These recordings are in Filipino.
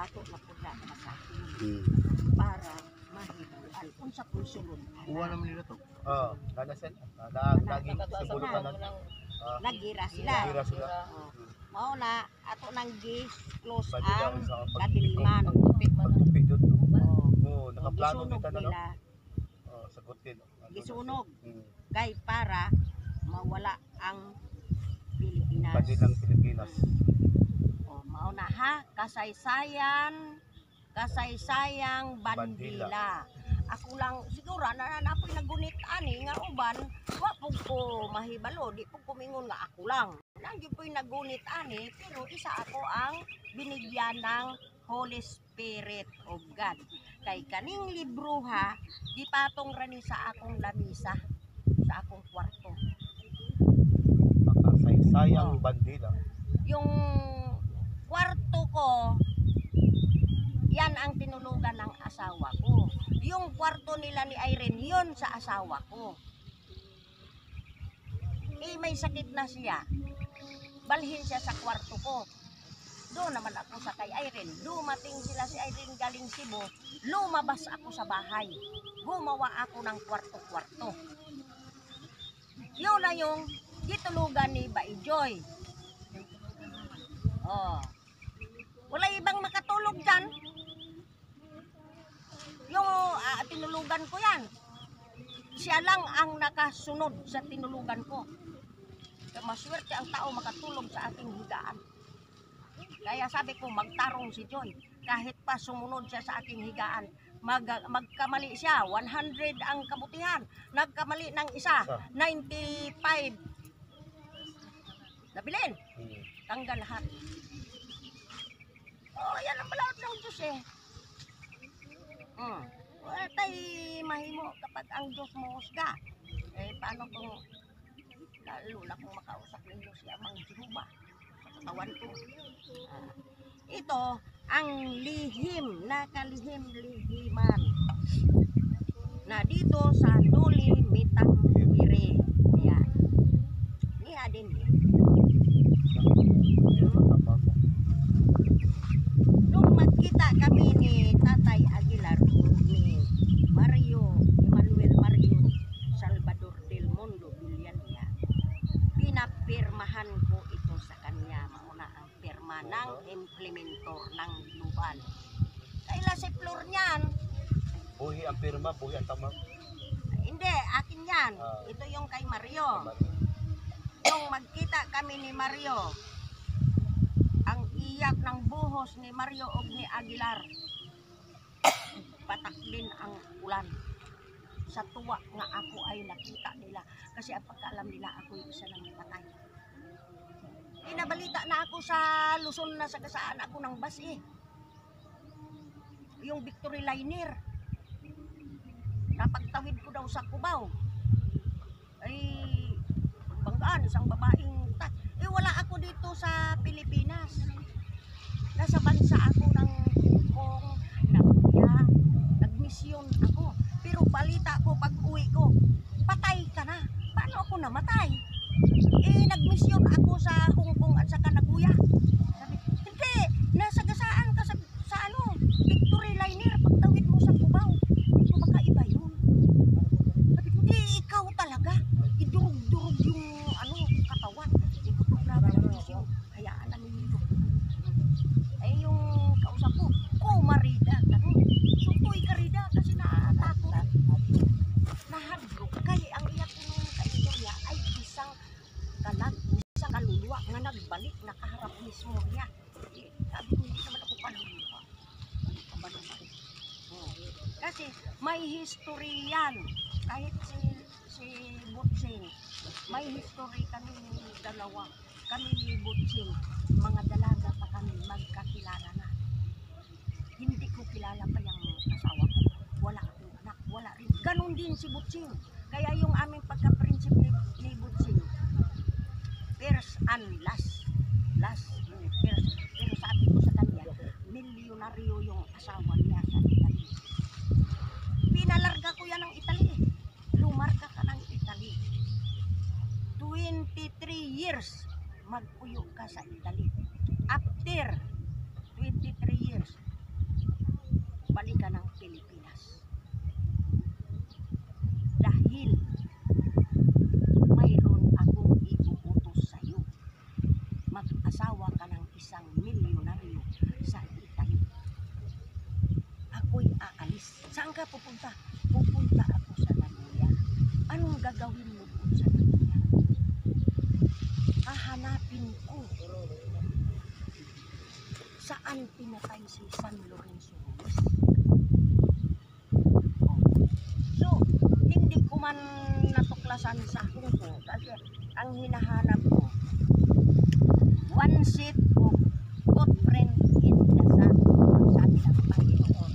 ato na pula masahin Hmm. para mahibuan unsa pun sulod. Uwa naman nila to. Kanasan. Lagi siguro ka na. Nagira sila. Nagira sila. Mao na ato nang close Pwede ang sa kadiliman. pagtupig doon. Oh, Nakaplano gisunog kita na no. nila, Sagutin. gisunog kay para mawala ang Pilipinas. Pati ng Pilipinas. Oh, mao na ha, kasaysayang bandila. Ako lang siguro na napoy nagunit ani nga uban wa pug ko mahibalo, di pug kumingon nga ako lang. Nangyud po'y nagunit ani pero isa ako ang binigyan ng Holy Spirit of God. Kay kaning libro ha, gipatong rani sa akong lamisa, sa akong kwarto. Kasaysayang bandila. Yung kwarto ko, yan ang tinulugan ng asawa ko. Yung kwarto nila ni Irene, yun sa asawa ko. May sakit na siya. Balhin siya sa kwarto ko. Doon naman ako sa kay Irene. Dumating sila si Irene galing Cebu. Lumabas ako sa bahay. Gumawa ako ng kwarto-kwarto. Yun na yung ditulugan ni Baijoy. Oh. Wala ibang makatulog dyan. Yung tinulugan ko yan. Siya lang ang nakasunod sa tinulugan ko. Maswerte ang tao makatulog sa aking higaan. Kaya sabi ko magtarong si Joy. Kahit pa sumunod siya sa aking higaan, magkamali siya. 100 ang kabutihan. Nagkamali ng isa. 95. Nabilin. Tanggal lahat. Oh, yan ang balaod ng Diyos eh. Wala tayo mahimo kapag ang Diyos mo husga. Paano kung lalo na kung makausap ninyo siya mang Jehovah sa katawan ko. Ito ang lihim, nakalihim-lihiman na dito sa Noli Mitang Hiri. Yan. Niya din yan. Nung magkita kami ni Tatay Aguilar, ni Emmanuel Mario Salvador del Mundo Villania, pinapirmahan ko ito sa kanya. Mauna ang pirma ng implementor ng global. Kaila si Flor niyan. Buhi ang pirma, buhi ang tama. Hindi, akin yan. Ito yung kay Mario. Nung magkita kami ni Mario, ang iyak ng buhos ni Mario o ni Aguilar, patak din ang ulan. Sa tuwa nga ako ay nakita nila kasi ang pagkaalam nila ako yung isa ng patay. Nabalita na ako sa Luzon na sagasaan ako ng bus eh. Yung Victory Liner. Napagtawid ko daw sa Cubao. Ay banggaan isang babaeng wala ako dito sa Pilipinas. Nasa bansa ako ng Hong Kong, nagmisyon ako. Pero balita ko pag uwi ko, patay ka na. Paano ako namatay? Nagmisyon ako sa Hong Kong at saka Nagoya. Sabi, hindi, nasa gasaan ka sa ano, Victory Liner, pagtawid mo sa Cubao. Ito baka iba yun. Sabi, hindi, ikaw talaga. Idurog-durog yung ano, katawan. Hindi ko grabe ng misyon. Hayaan lang ninyo. Yung kausap ko, Marida. Sutoy ka Rida kasi naatakot. Nahadlok. Kaya ang iyak ko nung kaistorya ay isang kaluluwa nga nagbalik, nakaharap mismo niya. Sabi ko, hindi naman ako kaluluwa. Ano ka ba naman? Kasi may history yan. Kahit si Butsing, may history kami dalawa. Kami ni Butsing, mga dalaga pa kami, magkakilala na. Hindi ko kilala pa yung asawa ko. Wala akong anak, wala rin. Ganon din si Butsing. Kaya yung aming pagka-prinsip ni Butsing, first and last. Pero sabi ko sa kanya, milyonaryo yung asawa niya sa Italy. Pinalarga ko yan ng Italy. Lumarga ka ng Italy. 23 years magpuyo ka sa Italy. After 23 years, bumalik ka ng Pilipinas. Dahil mayroon akong iuutos sa'yo. Mag-asawa ka ng isang milyonaryo sa Italy. Ako'y aalis. Saan ka pupunta? Pupunta ako sa Nagoya. Anong gagawin mo doon sa Nagoya? Hahanapin ko saan pinatay si San Lorenzo Ruiz. So, hindi ko man natuklasan sa Hong Kong kasi ang hinahanap ko, one seat of footprint in the sun. Sabi ng Panginoon,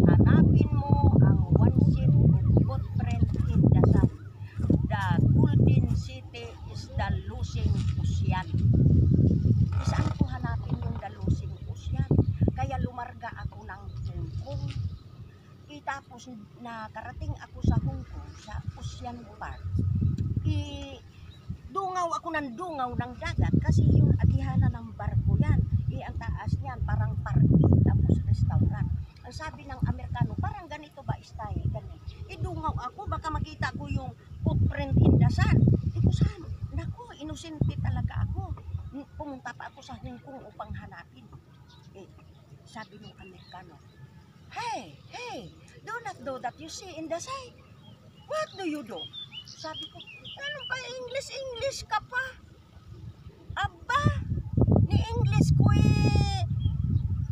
hanapin mo ang one seat of footprint in the sun. The golden city is the losing ocean. Saan ko hanapin yung the losing ocean? Kaya lumarga ako ng Hong Kong. Tapos nakarating ako sa Hong Kong, sa Ocean Park. Dungaw ako ng dungaw ng dagat kasi yung agihanan ng barko yan. Ang taas niyan, parang parking, tapos restaurant. Ang sabi ng Amerikano, parang ganito ba style? Ganito. Dungaw ako, baka makita ko yung footprint in the sun. Ito saan? Naku, inosente talaga ako. Pumunta pa ako sa Hong Kong upang hanapin. Sabi ng Amerikano, hey, do not do that you see in the side. What do you do? Sabi ko, ano pa English ka pa? Aba, ni English ko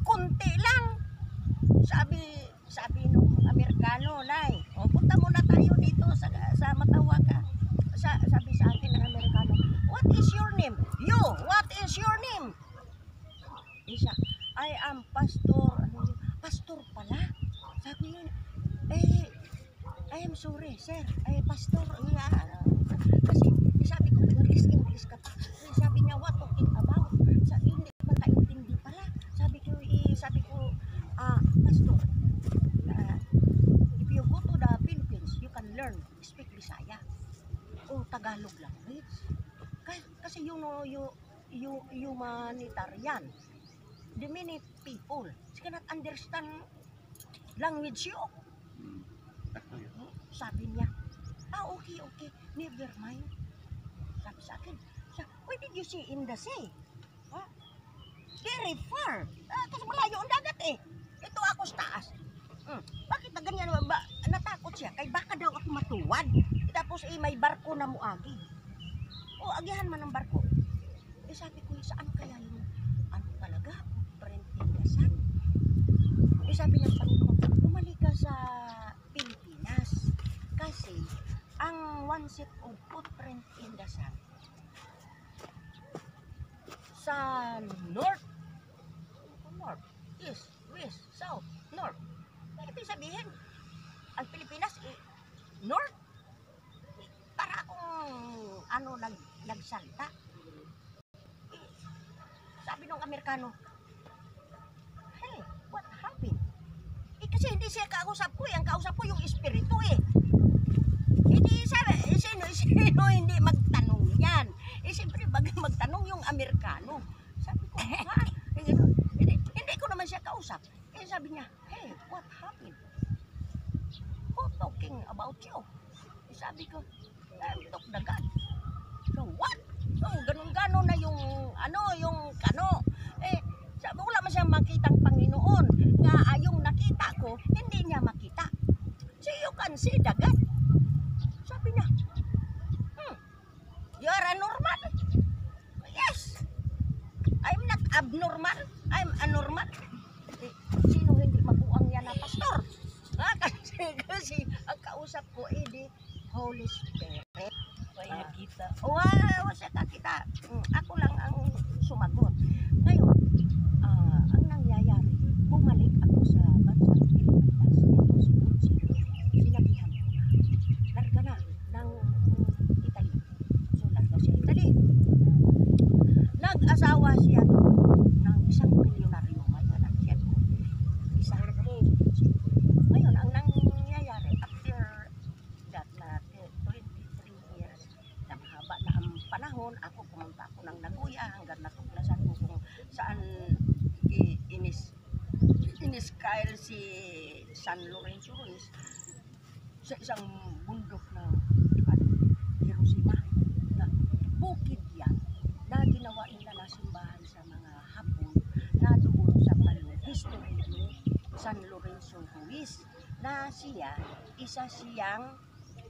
kunti lang. Sabi nung Amerikano, Nay, punta muna tayo dito sa Matawaga. Sabi sa akin ng Amerikano, what is your name? You, what is your name? Isa, I am pastor. Pastor pala? Sabi yun, I am sorry, sir. Pastor, kasi sabi ko, English ka pa. Sabi niya, what talking about? Sabi, hindi ko makaintindi pala. Sabi ko, pastor, if you go to the Philippines, you can learn, speak Bisaya. O Tagalog language. Kasi humanitarian. The many people cannot understand language you. Sabi niya, okay, never mind. Sabi sa akin, where did you see in the sea? Very far. Kasi malayo ang dagat eh. Ito ako sa taas. Bakit na ganyan ba? Natakot siya. Kay baka daw ako matuwad. Tapos may barko na muagi. Agihan man ang barko. Sabi ko, saan kaya yung ano talaga? Perintigasan. Sabi ng Panginoon, bumalik ka sa Pilipinas. Kasi ang one set of footprint in the sun sa north, east, west, south, north. Ibig sabihin, ang Pilipinas, north. Para akong nagsalta. Sabi ng Amerikano, hey, what happened? Kasi hindi siya kausap ko ang kausap ko yung espiritu Hindi sabi, sino hindi magtanong yan? Siyempre, magtanong yung Amerikano. Sabi ko, hindi ko naman siya kausap. Sabi niya, hey, what happened? Who talking about you? Sabi ko, I'm talk the God. So, what? Ganun-ganon na yung kano. Sabi, wala man siyang makitang Panginoon. Yung nakita ko, hindi niya makita. So, you can see the God. Sabi niya, you are normal. Yes. I'm not abnormal. I'm anormal. Sino hindi mabuang yan na pastor? Kasi ang kausap ko di Holy Spirit. Nakita. Siya nakita. Ako lang ang sumagot. Ngayon, ang nangyayari, bumalik ako sa bansang Pilipinas. Ito si Consiglio. Sinabihan ko na. Larga na ng Italy. So, larga siya Italy. Nag-asawa siya ng isang milyonaryo. May anak siya doon. Ngayon, ang nangyayari, after that na 23 years, na mahaba na ang panahon, ako pumunta ako ng Nagoya hanggang natuklasan ko kung San Lorenzo Ruiz sa isang bundok ng Hiroshima na bukid yan na ginawa nila na simbahan sa mga Hapon na doon sa balon history ni San Lorenzo Ruiz na siya isa siyang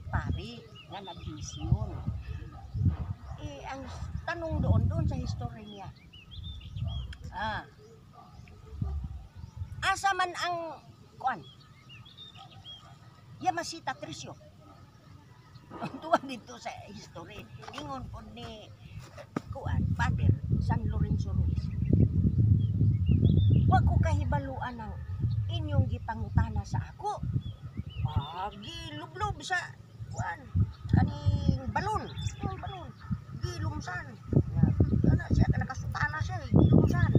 pari na nagmisyon. Ang tanong doon sa history niya, asa man ang kuan Yamasita Trisyo. Tuwa dito sa history. Ingon po ni kuan Father San Lorenzo Ruiz. Wa ko kahibaluan ng inyong gipangutana sa ako. Gilublob sa kuan kaning balon. Yung balon. Gilumsan. Siya nakasutana siya. Gilumsan.